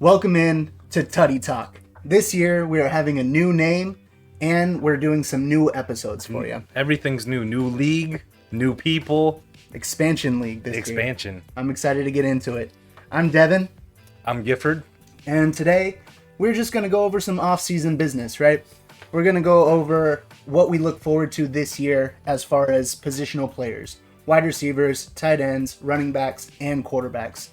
Welcome in to Tuddy Talk. This year we are having a new name and we're doing some new episodes for you. Everything's new. New league, new people. Expansion League this Expansion. year. I'm excited to get into it. I'm Devin. I'm Gifford. And today we're just going to go over some off-season business, right? We're going to go over what we look forward to this year as far as positional players. Wide receivers, tight ends, running backs, and quarterbacks.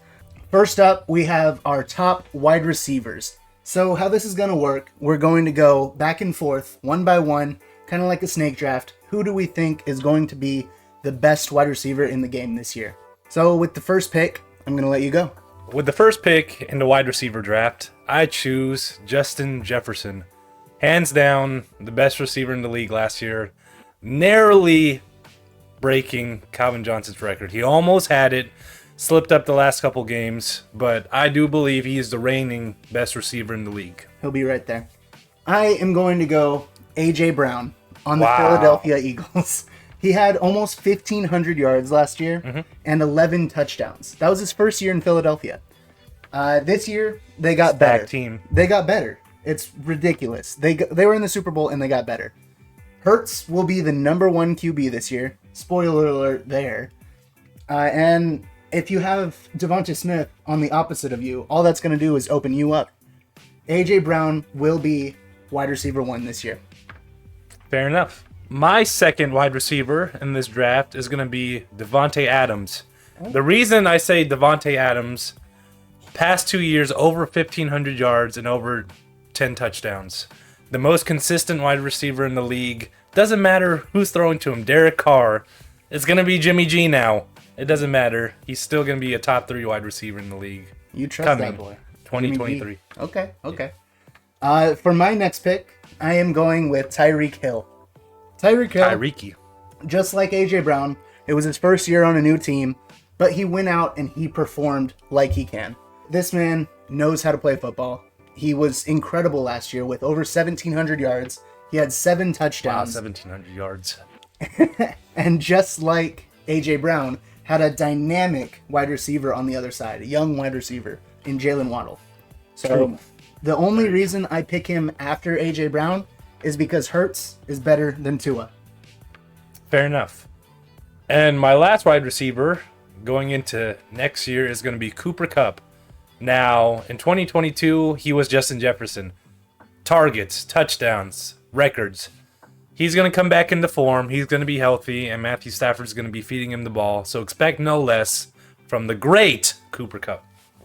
First up, we have our top wide receivers. So how this is going to work, we're going to go back and forth, one by one, kind of like a snake draft. Who do we think is going to be the best wide receiver in the game this year? So with the first pick, I'm going to let you go. With the first pick in the wide receiver draft, I choose Justin Jefferson. Hands down, the best receiver in the league last year. Narrowly breaking Calvin Johnson's record. He almost had it. Slipped up the last couple games, but I do believe he is the reigning best receiver in the league. He'll be right there. I am going to go A.J. Brown on the Philadelphia Eagles. He had almost 1,500 yards last year and 11 touchdowns. That was his first year in Philadelphia. This year, they got better. Team. They got better. It's ridiculous. They were in the Super Bowl and they got better. Hurts will be the number one QB this year. Spoiler alert there. And if you have Devonta Smith on the opposite of you, all that's going to do is open you up. A.J. Brown will be wide receiver 1 this year. Fair enough. My second wide receiver in this draft is going to be Devontae Adams. The reason I say Devontae Adams, past 2 years, over 1,500 yards and over 10 touchdowns. The most consistent wide receiver in the league. Doesn't matter who's throwing to him. Derek Carr. It's going to be Jimmy G now. It doesn't matter. He's still going to be a top 3 wide receiver in the league. You trust that boy. 2023. Okay. For my next pick, I am going with Tyreek Hill. Tyreek. Just like A.J. Brown, it was his first year on a new team, but he went out and he performed like he can. This man knows how to play football. He was incredible last year with over 1,700 yards. He had 7 touchdowns. Wow, 1,700 yards. And just like A.J. Brown, had a dynamic wide receiver on the other side, a young wide receiver in Jalen Waddle. So True. The only reason I pick him after A.J. Brown is because Hurts is better than Tua. Fair enough. And my last wide receiver going into next year is going to be Cooper Kupp. Now, in 2022, he was Justin Jefferson. Targets, touchdowns, records. He's going to come back into form. He's going to be healthy, and Matthew Stafford's going to be feeding him the ball. So expect no less from the great Cooper Kupp.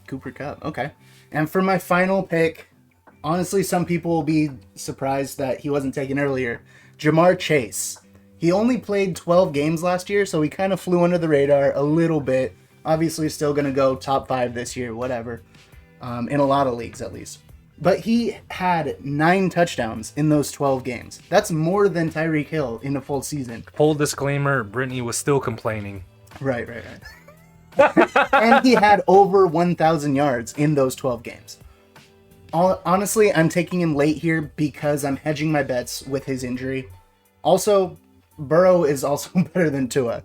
Cooper Kupp, okay. And for my final pick, honestly, some people will be surprised that he wasn't taken earlier. Jamar Chase. He only played 12 games last year, so he kind of flew under the radar a little bit. Obviously, still going to go top 5 this year, whatever. In a lot of leagues, at least. But he had 9 touchdowns in those 12 games. That's more than Tyreek Hill in a full season. Full disclaimer, Brittany was still complaining. Right. And he had over 1,000 yards in those 12 games. Honestly, I'm taking him late here because I'm hedging my bets with his injury. Also, Burrow is also better than Tua.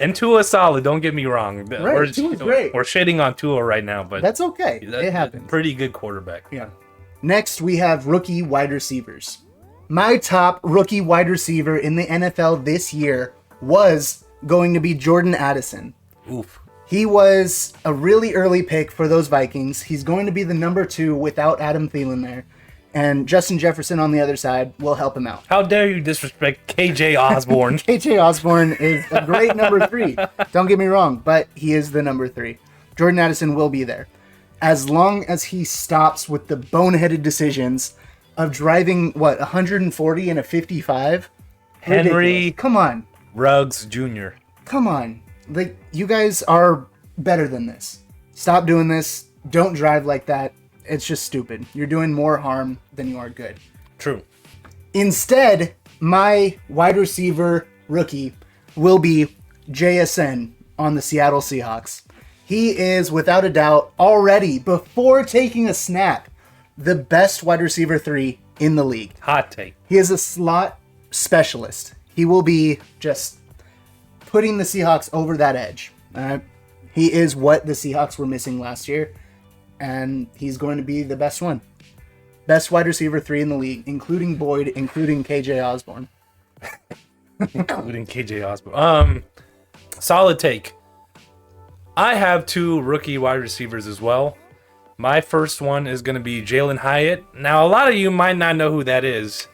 And Tua's solid, don't get me wrong. Right, Tua's great. We're shitting on Tua right now, but that's okay. It happens. Pretty good quarterback. Yeah. Next, we have rookie wide receivers. My top rookie wide receiver in the NFL this year was going to be Jordan Addison. Oof. He was a really early pick for those Vikings. He's going to be the number 2 without Adam Thielen there. And Justin Jefferson on the other side will help him out. How dare you disrespect KJ Osborne? KJ Osborne is a great number 3. Don't get me wrong, but he is the number 3. Jordan Addison will be there. As long as he stops with the boneheaded decisions of driving, 140 and a 55? Henry. Ridiculous. Come on. Ruggs Jr. Come on. Like, you guys are better than this. Stop doing this. Don't drive like that. It's just stupid. You're doing more harm than you are good. True. Instead, my wide receiver rookie will be JSN on the Seattle Seahawks. He is, without a doubt, already, before taking a snap, the best wide receiver 3 in the league. Hot take. He is a slot specialist. He will be just putting the Seahawks over that edge. He is what the Seahawks were missing last year. and he's going to be the best one. Best wide receiver 3 in the league, including Boyd, including KJ Osborne. Including KJ Osborne. Solid take. I have 2 rookie wide receivers as well. My first one is going to be Jalen Hyatt. Now, a lot of you might not know who that is.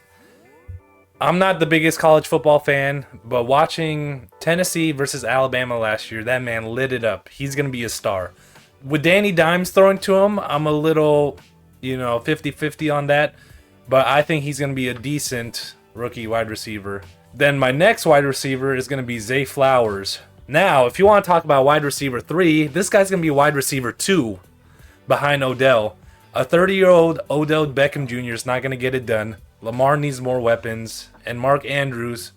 I'm not the biggest college football fan, but watching Tennessee versus Alabama last year, that man lit it up. He's going to be a star. With Danny Dimes throwing to him, I'm a little, 50-50 on that. But I think he's going to be a decent rookie wide receiver. Then my next wide receiver is going to be Zay Flowers. Now, if you want to talk about wide receiver 3, this guy's going to be wide receiver 2 behind Odell. A 30-year-old Odell Beckham Jr. is not going to get it done. Lamar needs more weapons. And Mark Andrews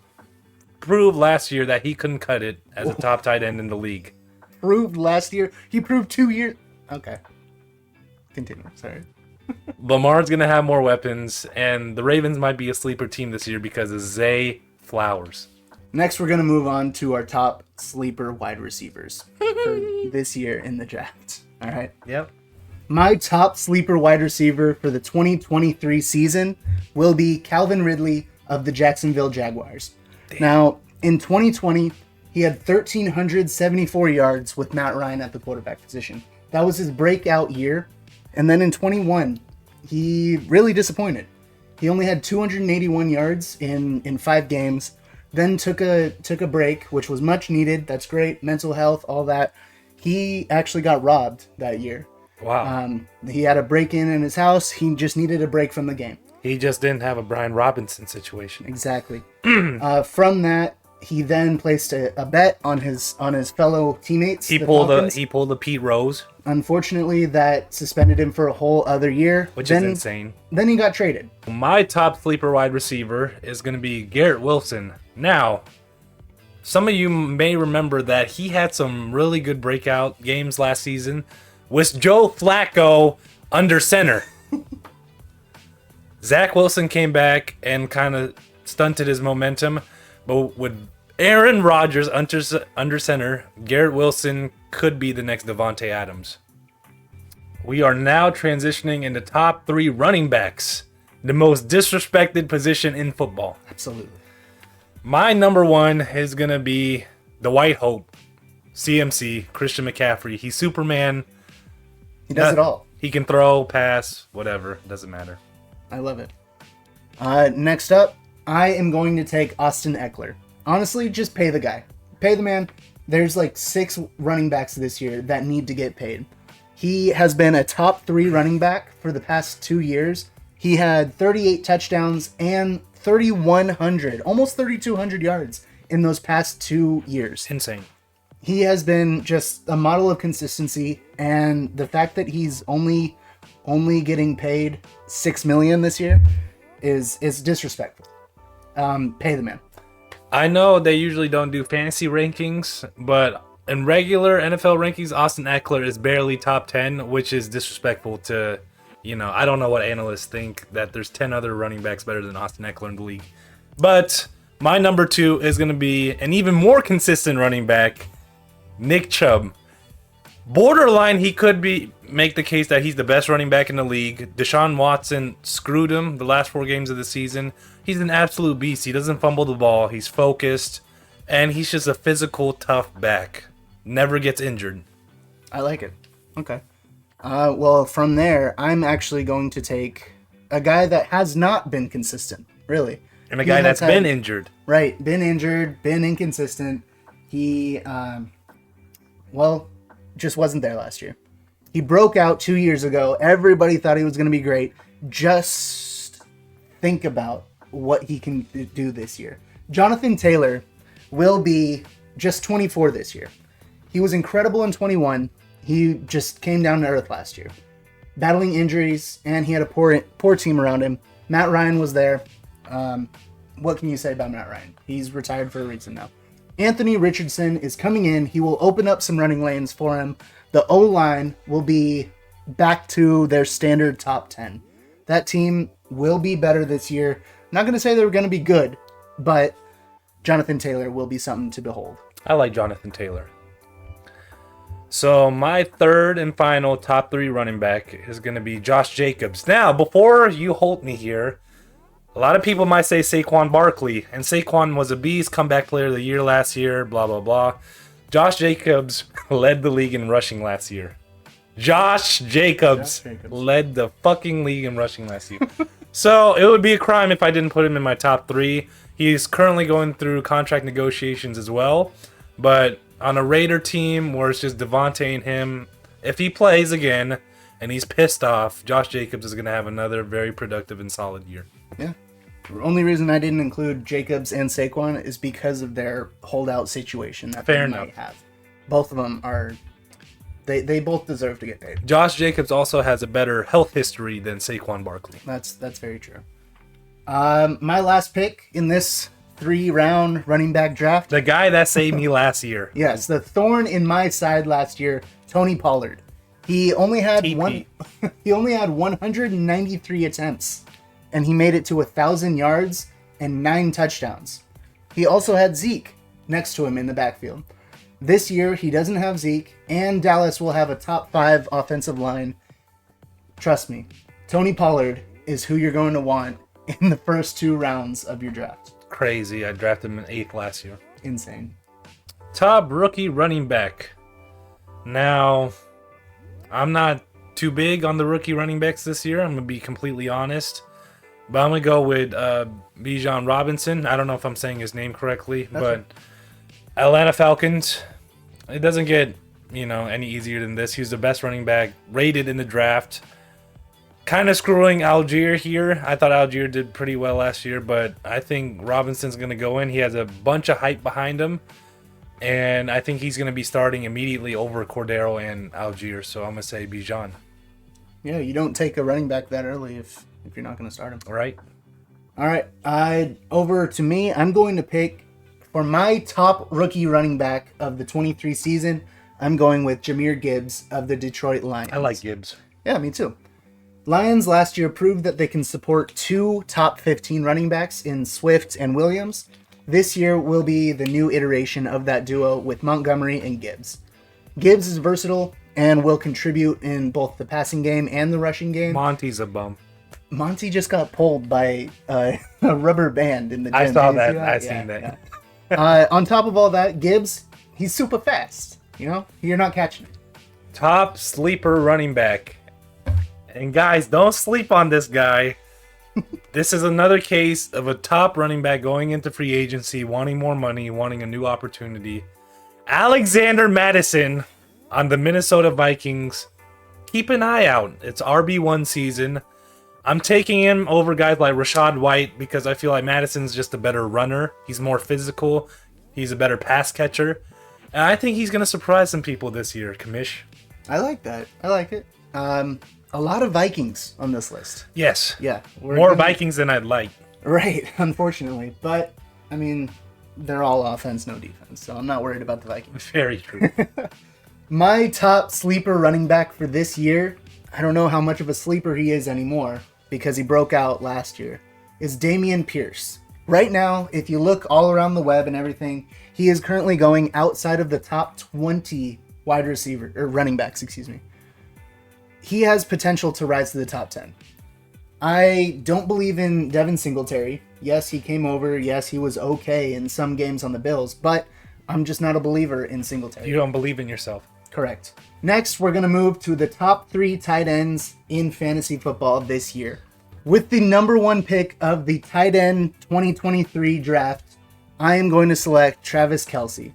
proved last year that he couldn't cut it as a top tight end in the league. Proved last year? He proved 2 years. Okay. Continue. Sorry. Lamar's going to have more weapons. And the Ravens might be a sleeper team this year because of Zay Flowers. Next, we're going to move on to our top sleeper wide receivers for this year in the draft. All right. Yep. My top sleeper wide receiver for the 2023 season will be Calvin Ridley of the Jacksonville Jaguars. Damn. Now, in 2020, he had 1,374 yards with Matt Ryan at the quarterback position. That was his breakout year. And then in 21, he really disappointed. He only had 281 yards in 5 games. Then took a break, which was much needed. That's great. Mental health, all that. He actually got robbed that year. Wow. He had a break-in his house. He just needed a break from the game. He just didn't have a Brian Robinson situation. Exactly. From that, he then placed a bet on his fellow teammates. He pulled a Pete Rose. Unfortunately, that suspended him for a whole other year. Which is insane. Then he got traded. My top sleeper wide receiver is going to be Garrett Wilson. Now, some of you may remember that he had some really good breakout games last season with Joe Flacco under center. Zach Wilson came back and kind of stunted his momentum, but with Aaron Rodgers under center, Garrett Wilson could be the next Davante Adams. We are now transitioning into top 3 running backs, the most disrespected position in football. Absolutely. My number 1 is going to be the White Hope, CMC, Christian McCaffrey. He's Superman. He does it all. He can throw, pass, whatever. Doesn't matter. I love it. Next up, I am going to take Austin Eckler. Honestly, just pay the guy. Pay the man. There's like 6 running backs this year that need to get paid. He has been a top 3 running back for the past 2 years. He had 38 touchdowns and 3,100, almost 3,200 yards in those past 2 years. Insane. He has been just a model of consistency, and the fact that he's only getting paid $6 million this year is disrespectful. Pay the man. I know they usually don't do fantasy rankings, but in regular NFL rankings, Austin Eckler is barely top 10, which is disrespectful to, I don't know what analysts think that there's 10 other running backs better than Austin Eckler in the league. But my number 2 is going to be an even more consistent running back, Nick Chubb. Borderline, he could make the case that he's the best running back in the league. Deshaun Watson screwed him the last 4 games of the season. He's an absolute beast. He doesn't fumble the ball. He's focused. And he's just a physical, tough back. Never gets injured. I like it. Okay. Well, from there, I'm actually going to take a guy that has not been consistent, really. And a guy that's been injured. Right. Been injured, been inconsistent. He, just wasn't there last year. He broke out 2 years ago. Everybody thought he was going to be great. Just think about what he can do this year. Jonathan Taylor will be just 24 this year. He was incredible in 21. He just came down to earth last year. Battling injuries, and he had a poor team around him. Matt Ryan was there. What can you say about Matt Ryan? He's retired for a reason now. Anthony Richardson is coming in. He will open up some running lanes for him. The O-line will be back to their standard top 10. That team will be better this year. Not going to say they're going to be good, but Jonathan Taylor will be something to behold. I like Jonathan Taylor. So my third and final top 3 running back is going to be Josh Jacobs. Now, before you hold me here, a lot of people might say Saquon Barkley, and Saquon was a beast, comeback player of the year last year, blah, blah, blah. Josh Jacobs led the league in rushing last year. Josh Jacobs led the fucking league in rushing last year. So it would be a crime if I didn't put him in my top 3. He's currently going through contract negotiations as well, but on a Raider team where it's just Devontae and him, if he plays again and he's pissed off, Josh Jacobs is going to have another very productive and solid year. Yeah. The only reason I didn't include Jacobs and Saquon is because of their holdout situation that Fair they enough. might have. Both of them are... They both deserve to get paid. Josh Jacobs also has a better health history than Saquon Barkley. That's very true. My last pick in this 3-round running back draft. The guy that saved me last year. Yes, the thorn in my side last year, Tony Pollard. He only had TP. He only had 193 attempts, and he made it to 1,000 yards and 9 touchdowns. He also had Zeke next to him in the backfield. This year, he doesn't have Zeke, and Dallas will have a top 5 offensive line. Trust me, Tony Pollard is who you're going to want in the first 2 rounds of your draft. Crazy. I drafted him in 8th last year. Insane. Top rookie running back. Now, I'm not too big on the rookie running backs this year. I'm going to be completely honest. But I'm going to go with Bijan Robinson. I don't know if I'm saying his name correctly, but Atlanta Falcons. It doesn't get, any easier than this. He was the best running back rated in the draft. Kind of screwing Algier here. I thought Algier did pretty well last year, but I think Robinson's going to go in. He has a bunch of hype behind him, and I think he's going to be starting immediately over Cordero and Algier, so I'm going to say Bijan. Yeah, you don't take a running back that early if you're not going to start him. Right? All right, over to me. I'm going to pick, for my top rookie running back of the 23 season, I'm going with Jahmyr Gibbs of the Detroit Lions. I like Gibbs. Yeah, me too. Lions last year proved that they can support 2 top 15 running backs in Swift and Williams. This year will be the new iteration of that duo with Montgomery and Gibbs. Gibbs is versatile and will contribute in both the passing game and the rushing game. Monty's a bum. Monty just got pulled by a rubber band in the gym. I saw Did you see that. I seen that. Yeah. On top of all that, Gibbs, he's super fast. You're not catching it. Top sleeper running back. And guys, don't sleep on this guy. This is another case of a top running back going into free agency, wanting more money, wanting a new opportunity. Alexander Madison on the Minnesota Vikings. Keep an eye out. It's RB1 season. I'm taking him over guys like Rashad White because I feel like Madison's just a better runner. He's more physical. He's a better pass catcher. And I think he's going to surprise some people this year, Kamish. I like that. I like it. A lot of Vikings on this list. Yes. Yeah. More Vikings than I'd like. Right, unfortunately. But, they're all offense, no defense. So I'm not worried about the Vikings. Very true. My top sleeper running back for this year, I don't know how much of a sleeper he is anymore because he broke out last year, is Dameon Pierce. Right now, if you look all around the web and everything, he is currently going outside of the top 20 running backs, He has potential to rise to the top 10. I don't believe in Devin Singletary. Yes, he came over. Yes, he was okay in some games on the Bills, but I'm just not a believer in Singletary. You don't believe in yourself. Correct. Next, we're going to move to the top 3 tight ends in fantasy football this year. With the number 1 pick of the tight end 2023 draft, I am going to select Travis Kelce.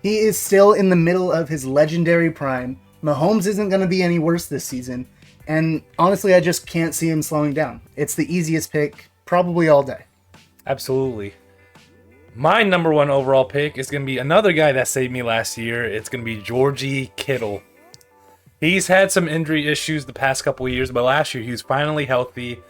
He is still in the middle of his legendary prime. Mahomes isn't going to be any worse this season. And honestly, I just can't see him slowing down. It's the easiest pick, probably all day. Absolutely. My number 1 overall pick is going to be another guy that saved me last year. It's going to be Georgie Kittle. He's had some injury issues the past couple of years, but last year he was finally healthy.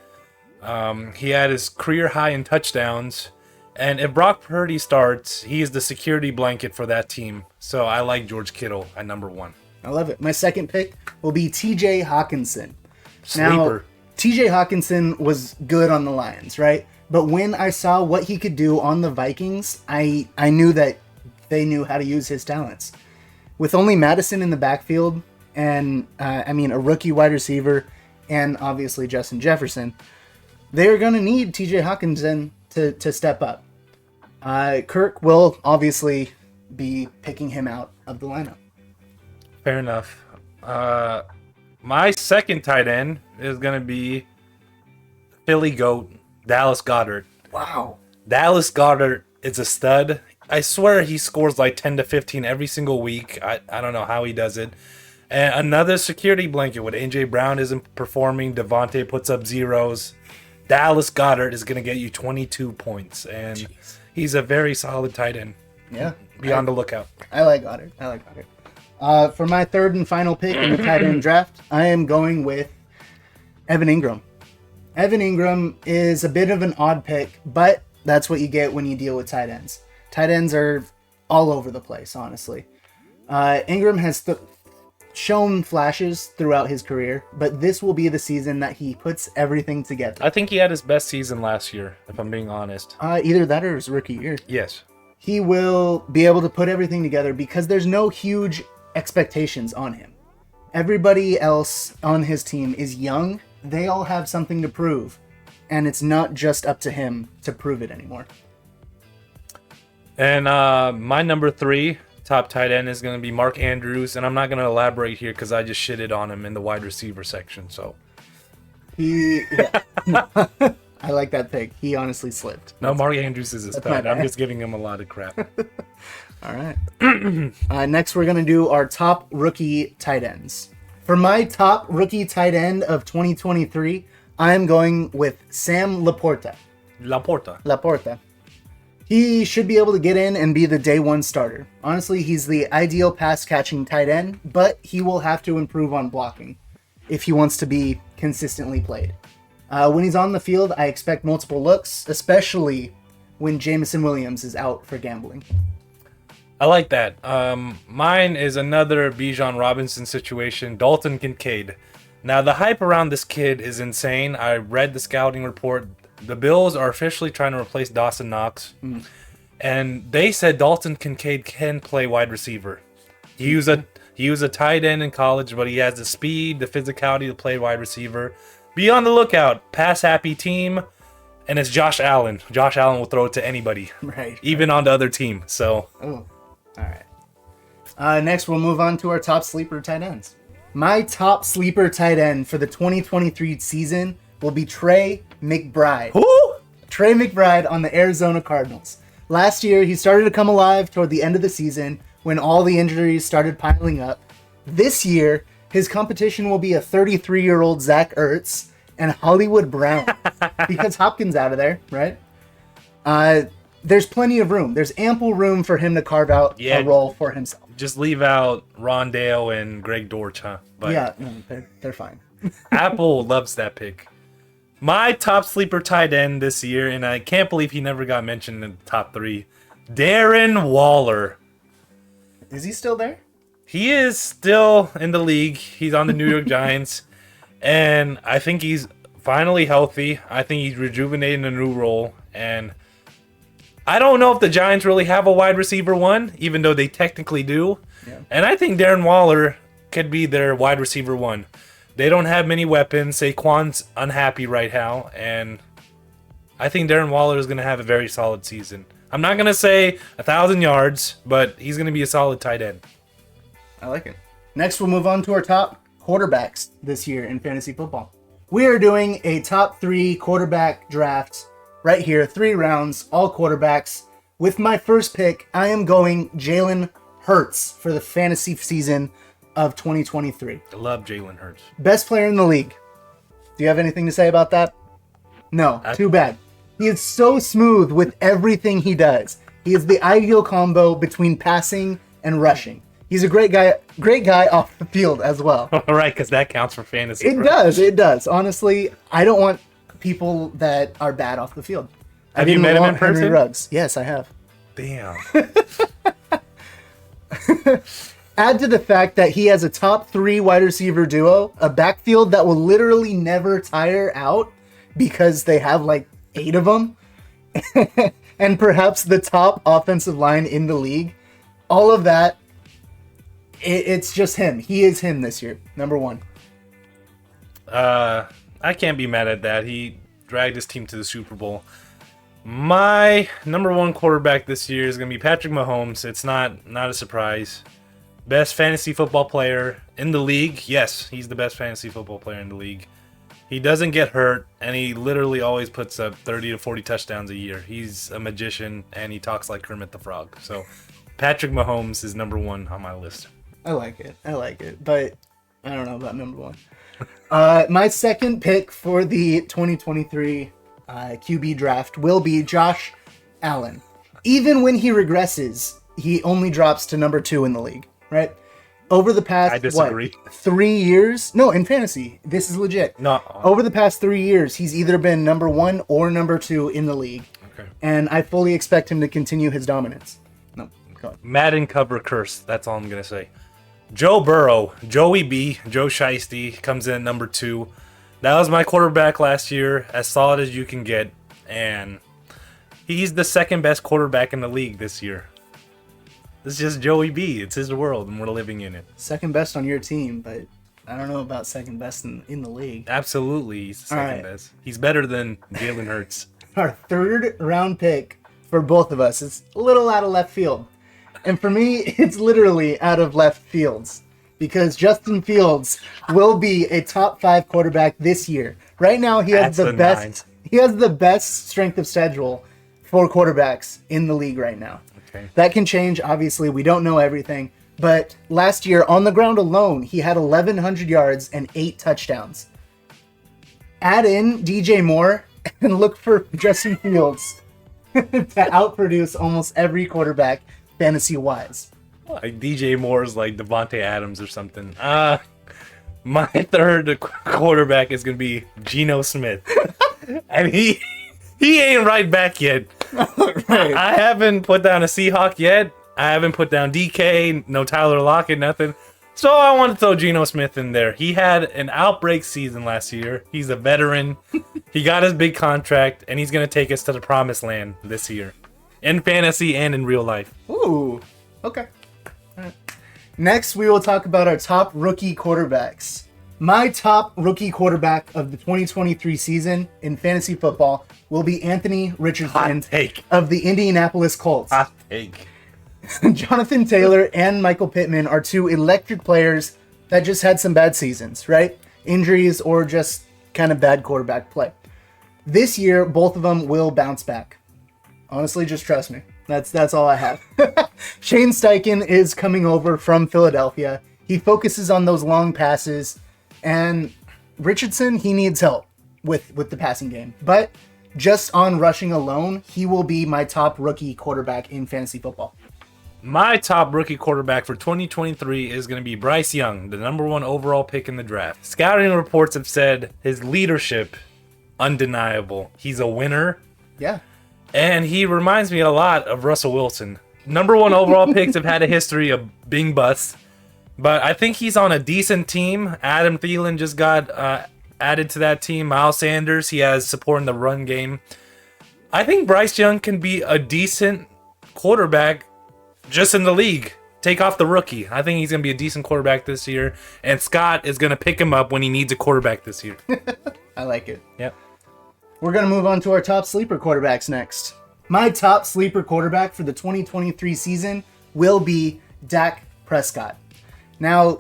He had his career high in touchdowns. And if Brock Purdy starts, he is the security blanket for that team. So I like George Kittle at number 1. I love it. My second pick will be TJ Hawkinson. Sleeper. Now, TJ Hawkinson was good on the Lions, right? But when I saw what he could do on the Vikings, I knew that they knew how to use his talents. With only Madison in the backfield and, a rookie wide receiver and obviously Justin Jefferson, they're going to need TJ Hawkinson to step up. Kirk will obviously be picking him out of the lineup. Fair enough. My second tight end is going to be Philly GOAT, Dallas Goedert. Wow. Dallas Goedert is a stud. I swear he scores like 10 to 15 every single week. I don't know how he does it. And another security blanket when A.J. Brown isn't performing, Devontae puts up zeros. Dallas Goedert is going to get you 22 points. And he's a very solid tight end. Yeah. Be on the lookout. I like Goddard. For my third and final pick in the tight end draft, I am going with Evan Ingram. Evan Ingram is a bit of an odd pick, but that's what you get when you deal with tight ends. Tight ends are all over the place, honestly. Ingram has shown flashes throughout his career, but this will be the season that he puts everything together. I think he had his best season last year, if I'm being honest. Either that or his rookie year. Yes. He will be able to put everything together because there's no huge expectations on him. Everybody else on his team is young. They all have something to prove, and it's not just up to him to prove it anymore. And my number 3 top tight end is going to be Mark Andrews, and I'm not going to elaborate here because I just shitted on him in the wide receiver section. So I like that pick. He honestly slipped. No, Mark Andrews is a stud. I'm just giving him a lot of crap. All right. Next, we're going to do our top rookie tight ends. For my top rookie tight end of 2023, I am going with Sam Laporta. Laporta. He should be able to get in and be the day one starter. Honestly, he's the ideal pass-catching tight end, but he will have to improve on blocking if he wants to be consistently played. When he's on the field, I expect multiple looks, especially when Jameson Williams is out for gambling. I like that. Mine is another Bijan Robinson situation, Dalton Kincaid. Now, the hype around this kid is insane. I read the scouting report. The Bills are officially trying to replace Dawson Knox. And they said Dalton Kincaid can play wide receiver. He was a tight end in college, but he has the speed, the physicality to play wide receiver. Be on the lookout. Pass-happy team. And it's Josh Allen. Josh Allen will throw it to anybody. Right. Even on the other team. So. Oh, all right. Next, we'll move on to our top sleeper tight ends. My top sleeper tight end for the 2023 season will be Trey McBride. Who? Trey McBride on the Arizona Cardinals. Last year, he started to come alive toward the end of the season when all the injuries started piling up. This year, his competition will be a 33-year-old Zach Ertz and Hollywood Brown because Hopkins out of there, right? There's plenty of room. There's ample room for him to carve out a role for himself. Just leave out Rondale and Greg Dortch, huh? But yeah, no, they're fine. Apple loves that pick. My top sleeper tight end this year, and I can't believe he never got mentioned in the top 3, Darren Waller. Is he still there? He is still in the league. He's on the New York Giants, and I think he's finally healthy. I think he's rejuvenating a new role, and I don't know if the Giants really have a wide receiver one, even though they technically do. Yeah. And I think Darren Waller could be their wide receiver one. They don't have many weapons. Saquon's unhappy right now, and I think Darren Waller is going to have a very solid season. I'm not going to say 1,000 yards, but he's going to be a solid tight end. I like it. Next, we'll move on to our top quarterbacks this year in fantasy football. We are doing a top 3 quarterback draft right here, 3 rounds, all quarterbacks. With my first pick, I am going Jalen Hurts for the fantasy season of 2023. I love Jalen Hurts. Best player in the league. Do you have anything to say about that? No, too bad. He is so smooth with everything he does. He is the ideal combo between passing and rushing. He's a great guy off the field as well. All right, because that counts for fantasy. It does. Honestly, I don't want people that are bad off the field. Have you met him in person? Henry Ruggs. Yes, I have. Damn. Add to the fact that he has a top 3 wide receiver duo, a backfield that will literally never tire out because they have like 8 of them, and perhaps the top offensive line in the league. All of that, It's just him. He is him this year. Number one. I can't be mad at that. He dragged his team to the Super Bowl. My number one quarterback this year is going to be Patrick Mahomes. It's not a surprise. Best fantasy football player in the league. Yes, he's the best fantasy football player in the league. He doesn't get hurt, and he literally always puts up 30 to 40 touchdowns a year. He's a magician, and he talks like Kermit the Frog. So Patrick Mahomes is number one on my list. I like it, but I don't know about number one. My second pick for the 2023 QB draft will be Josh Allen. Even when he regresses, he only drops to number 2 in the league, right? Over the past, I disagree. 3 years? No, in fantasy. This is legit. No. Over the past 3 years, he's either been number 1 or number 2 in the league. Okay. And I fully expect him to continue his dominance. No, go ahead. Madden cover curse. That's all I'm going to say. Joe Burrow, Joey B, Joe Shiesty comes in at number 2. That was my quarterback last year, as solid as you can get, and he's the second best quarterback in the league this year. It's just Joey B. It's his world, and we're living in it. Second best on your team, but I don't know about second best in the league. Absolutely, he's the second best. He's better than Jalen Hurts. Our third round pick for both of us is a little out of left field. And for me, it's literally out of left fields. Because Justin Fields will be a top 5 quarterback this year. Right now, he has the best. He has the best strength of schedule for quarterbacks in the league right now. Okay. That can change. Obviously, we don't know everything. But last year, on the ground alone, he had 1,100 yards and 8 touchdowns. Add in DJ Moore and look for Justin Fields to outproduce almost every quarterback fantasy-wise. Like DJ Moore is like Devontae Adams or something. My third quarterback is going to be Geno Smith. And he ain't right back yet. Right. I haven't put down a Seahawk yet. I haven't put down DK, no Tyler Lockett, nothing. So I want to throw Geno Smith in there. He had an outbreak season last year. He's a veteran. He got his big contract, and he's going to take us to the promised land this year. In fantasy and in real life. Ooh, okay. All right. Next, we will talk about our top rookie quarterbacks. My top rookie quarterback of the 2023 season in fantasy football will be Anthony Richardson of the Indianapolis Colts. Hot take. Jonathan Taylor and Michael Pittman are 2 electric players that just had some bad seasons, right? Injuries or just kind of bad quarterback play. This year, both of them will bounce back. Honestly, just trust me. That's all I have. Shane Steichen is coming over from Philadelphia. He focuses on those long passes, and Richardson, he needs help with the passing game. But just on rushing alone, he will be my top rookie quarterback in fantasy football. My top rookie quarterback for 2023 is going to be Bryce Young, the number 1 overall pick in the draft. Scouting reports have said his leadership, undeniable. He's a winner. Yeah. And he reminds me a lot of Russell Wilson. Number 1 overall picks have had a history of being busts. But I think he's on a decent team. Adam Thielen just got added to that team. Miles Sanders, he has support in the run game. I think Bryce Young can be a decent quarterback just in the league. Take off the rookie. I think he's going to be a decent quarterback this year. And Scott is going to pick him up when he needs a quarterback this year. I like it. Yep. We're going to move on to our top sleeper quarterbacks next. My top sleeper quarterback for the 2023 season will be Dak Prescott. Now,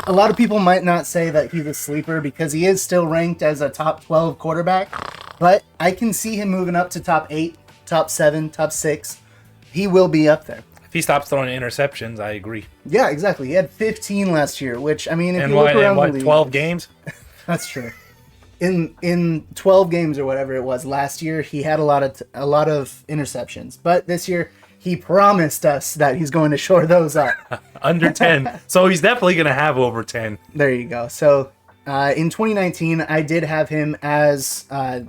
a lot of people might not say that he's a sleeper because he is still ranked as a top 12 quarterback, but I can see him moving up to top 8, top 7, top 6. He will be up there. If he stops throwing interceptions, I agree. Yeah, exactly. He had 15 last year, which, I mean, if and you look around the league... 12 games? That's true. In 12 games or whatever it was last year, he had a lot of interceptions. But this year, he promised us that he's going to shore those up. Under 10. So he's definitely going to have over 10. There you go. So in 2019, I did have him as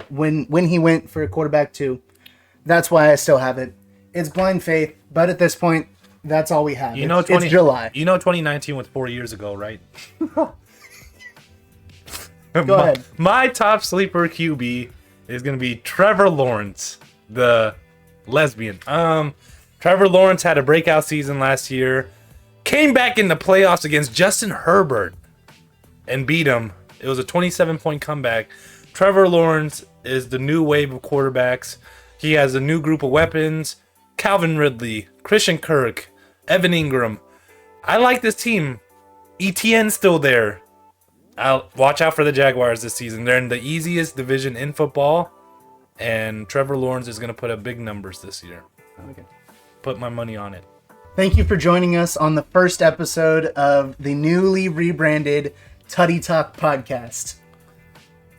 when he went for quarterback 2. That's why I still have it. It's blind faith, but at this point, that's all we have. It's July. You know 2019 was 4 years ago, right? Go ahead. My top sleeper QB is going to be Trevor Lawrence, the lesbian. Trevor Lawrence had a breakout season last year. came back in the playoffs against Justin Herbert and beat him. It was a 27-point comeback. Trevor Lawrence is the new wave of quarterbacks. He has a new group of weapons. Calvin Ridley, Christian Kirk, Evan Ingram. I like this team. ETN's still there. I'll watch out for the Jaguars this season. They're in the easiest division in football. And Trevor Lawrence is going to put up big numbers this year. Okay. Put my money on it. Thank you for joining us on the first episode of the newly rebranded Tuddy Talk Podcast.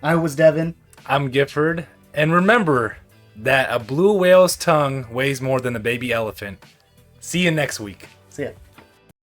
I was Devin. I'm Gifford. And remember that a blue whale's tongue weighs more than a baby elephant. See you next week. See ya.